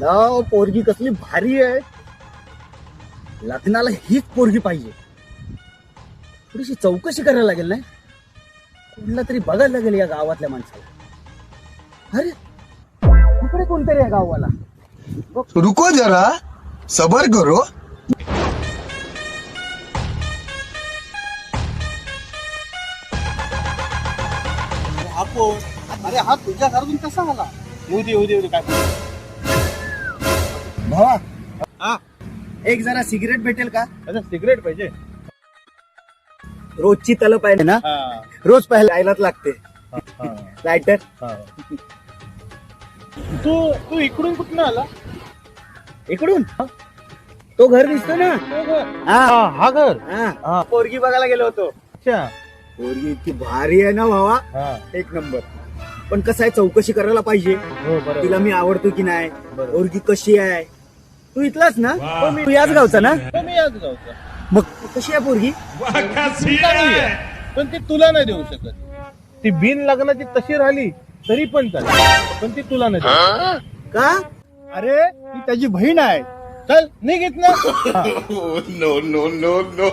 लव पोरगी कसली भारी आहे. लग्नाला हीच पोरगी पाहिजे. थोडीशी चौकशी करायला लागेल नाही, कोणला तरी बघायला लागेल या गावातल्या माणसाला. अरे इकडे कोणतरी आहे गावाला. रुको जरा सबर करो. अरे हा तुझ्या घरातून कसा आला. येऊ दे काय भावा. हा एक जरा सिगरेट भेटेल का. अच्छा सिगरेट पाहिजे. रोजची तलप आहे ना, हा रोज प्यायलाच लागते. हा लायटर. हा. तू इकडून कुठून आला. इकडून तो घर दिसतो ना. हा हा घर. हा पोरगी बघायला गेलो होतो. अच्छा. पोरगी इतकी भारी आहे ना भावा, हा एक नंबर. पण कसं आहे, चौकशी करायला पाहिजे. हो बरोबर. तिला मी आवडतो की नाही, बरोबर. पोरगी कशी आहे. तू इथलाच ना. तू याच गावचा ना. हो, मी याच गावचा. मग कशी आहे पोरगी. चांगली आहे. पण ती तुला नाही देऊ शकत. ती बिन लग्नाची तशी राहिली तरी पण चालेल, पण ती तुला नाही देऊ. का. अरे ती त्याची बहीण आहे. चल निघित ना. No no no no